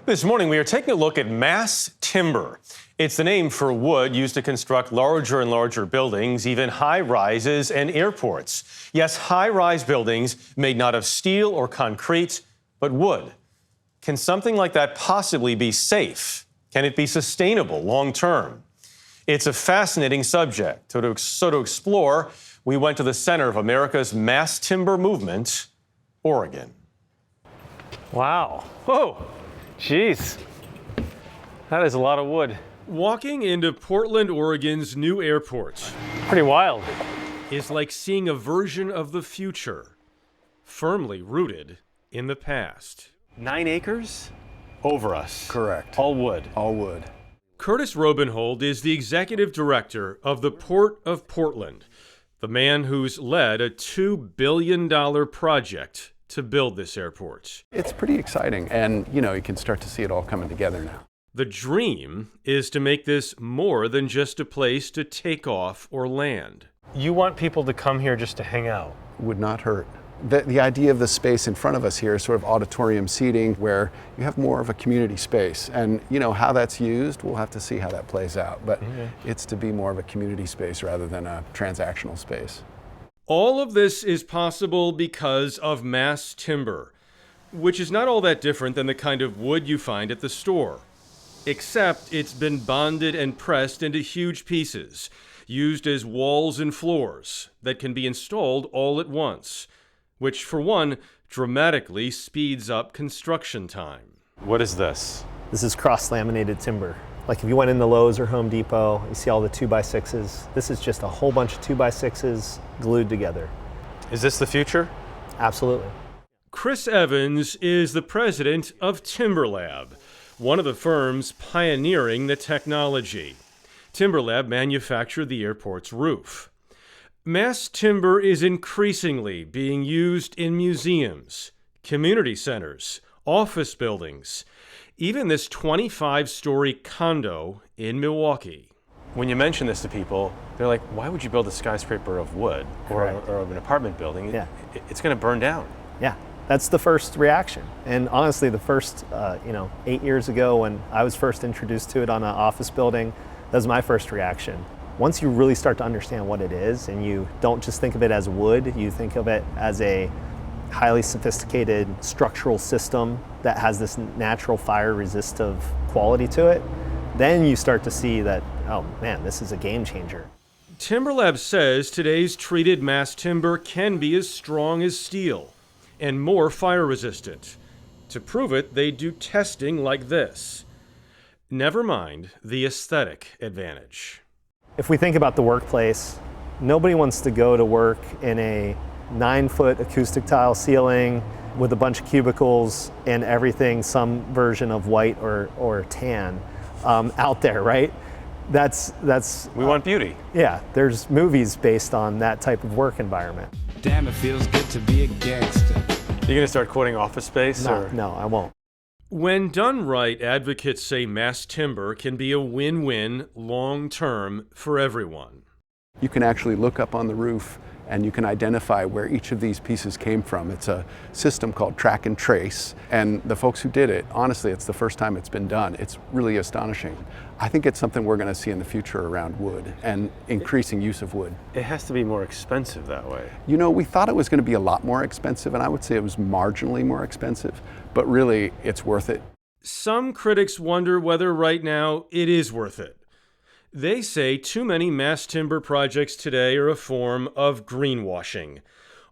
This morning, we are taking a look at mass timber. It's the name for wood used to construct larger and larger buildings, even high rises and airports. Yes, high-rise buildings made not of steel or concrete, but wood. Can something like that possibly be safe? Can it be sustainable long-term? It's a fascinating subject. So to explore, we went to the center of America's mass timber movement, Oregon. Wow. Whoa. Jeez. That is a lot of wood. Walking into Portland, Oregon's new airport Pretty wild. is like seeing a version of the future, firmly rooted in the past. 9 acres over us. Correct. All wood. All wood. Curtis Robenhold is the executive director of the Port of Portland, the man who's led a $2 billion project to build this airport. It's pretty exciting, and you can start to see it all coming together now. The dream is to make this more than just a place to take off or land. You want people to come here just to hang out. Would not hurt. The idea of the space in front of us here is sort of auditorium seating where you have more of a community space. And how that's used, we'll have to see how that plays out. But it's to be more of a community space rather than a transactional space. All of this is possible because of mass timber, which is not all that different than the kind of wood you find at the store. Except it's been bonded and pressed into huge pieces, used as walls and floors that can be installed all at once, which for one, dramatically speeds up construction time. What is this? This is cross-laminated timber. Like if you went in the Lowe's or Home Depot, you see all the 2x6s. This is just a whole bunch of 2x6s glued together. Is this the future? Absolutely. Chris Evans is the president of TimberLab, one of the firms pioneering the technology. TimberLab manufactured the airport's roof. Mass timber is increasingly being used in museums, community centers, office buildings, even this 25-story condo in Milwaukee. When you mention this to people, they're like, why would you build a skyscraper of wood or an apartment building? Yeah. It's going to burn down. Yeah, that's the first reaction. And honestly, the first, 8 years ago when I was first introduced to it on an office building, that was my first reaction. Once you really start to understand what it is and you don't just think of it as wood, you think of it as a highly sophisticated structural system that has this natural fire resistive quality to it, then you start to see that, oh man, this is a game changer. TimberLab says today's treated mass timber can be as strong as steel and more fire resistant. To prove it, they do testing like this. Never mind the aesthetic advantage. If we think about the workplace, nobody wants to go to work in a 9-foot acoustic tile ceiling with a bunch of cubicles and everything, some version of white or tan out there, right? That's We want beauty. Yeah, there's movies based on that type of work environment. Damn, it feels good to be a gangster. You're going to start quoting Office Space? No, I won't. When done right, advocates say mass timber can be a win-win long-term for everyone. You can actually look up on the roof and you can identify where each of these pieces came from. It's a system called track and trace. And the folks who did it, honestly, it's the first time it's been done. It's really astonishing. I think it's something we're going to see in the future around wood and increasing use of wood. It has to be more expensive that way. We thought it was going to be a lot more expensive, and I would say it was marginally more expensive, but really it's worth it. Some critics wonder whether right now it is worth it. They say too many mass timber projects today are a form of greenwashing,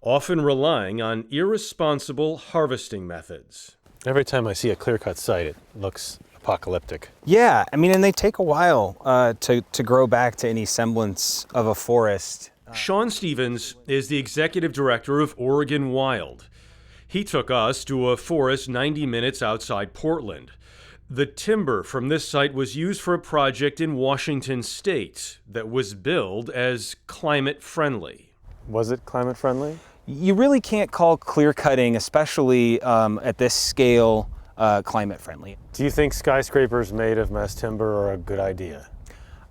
often relying on irresponsible harvesting methods. Every time I see a clear-cut site, it looks apocalyptic. Yeah, and they take a while to grow back to any semblance of a forest. Sean Stevens is the executive director of Oregon Wild. He took us to a forest 90 minutes outside Portland. The timber from this site was used for a project in Washington state that was billed as climate friendly. Was it climate friendly? You really can't call clear cutting, especially at this scale, climate friendly. Do you think skyscrapers made of mass timber are a good idea?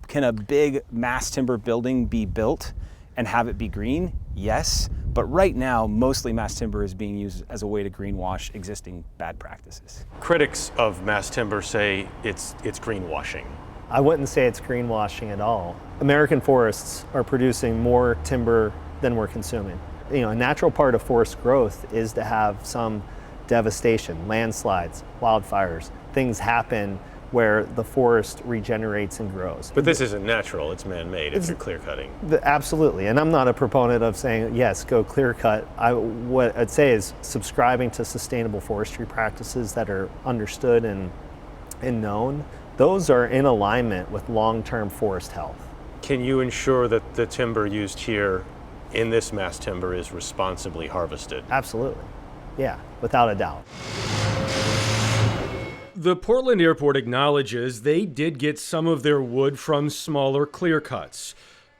Can a big mass timber building be built and have it be green? Yes. But right now, mostly mass timber is being used as a way to greenwash existing bad practices. Critics of mass timber say it's greenwashing. I wouldn't say it's greenwashing at all. American forests are producing more timber than we're consuming. You know, a natural part of forest growth is to have some devastation, landslides, wildfires. Things happen where the forest regenerates and grows. But this isn't natural, it's man-made if you're clear cutting. Absolutely, and I'm not a proponent of saying, yes, go clear cut. What I'd say is subscribing to sustainable forestry practices that are understood and known. Those are in alignment with long-term forest health. Can you ensure that the timber used here in this mass timber is responsibly harvested? Absolutely, yeah, without a doubt. The Portland Airport acknowledges they did get some of their wood from smaller clear cuts,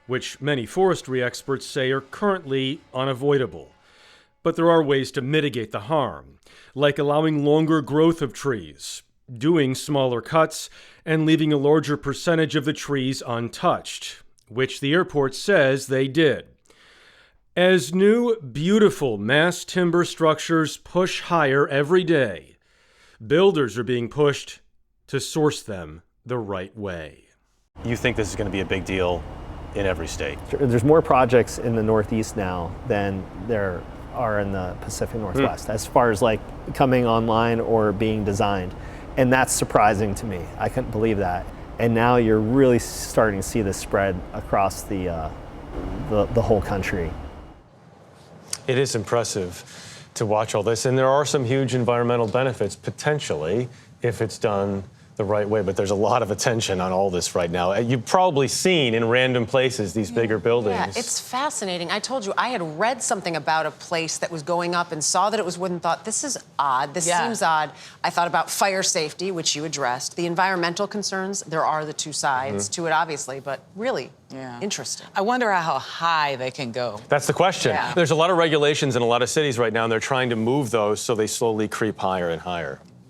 which many forestry experts say are currently unavoidable. But there are ways to mitigate the harm, like allowing longer growth of trees, doing smaller cuts, and leaving a larger percentage of the trees untouched, which the airport says they did. As new, beautiful mass timber structures push higher every day, builders are being pushed to source them the right way. You think this is going to be a big deal in every state? There's more projects in the Northeast now than there are in the Pacific Northwest, as far as like coming online or being designed. And that's surprising to me. I couldn't believe that. And now you're really starting to see this spread across the whole country. It is impressive to watch all this, and there are some huge environmental benefits potentially if it's done the right way, but there's a lot of attention on all this right now. You've probably seen in random places these bigger buildings. Yeah, it's fascinating. I told you, I had read something about a place that was going up and saw that it was wood and thought, this is odd, this seems odd. I thought about fire safety, which you addressed. The environmental concerns, there are the two sides to it, obviously, but really interesting. I wonder how high they can go. That's the question. Yeah. There's a lot of regulations in a lot of cities right now, and they're trying to move those so they slowly creep higher and higher.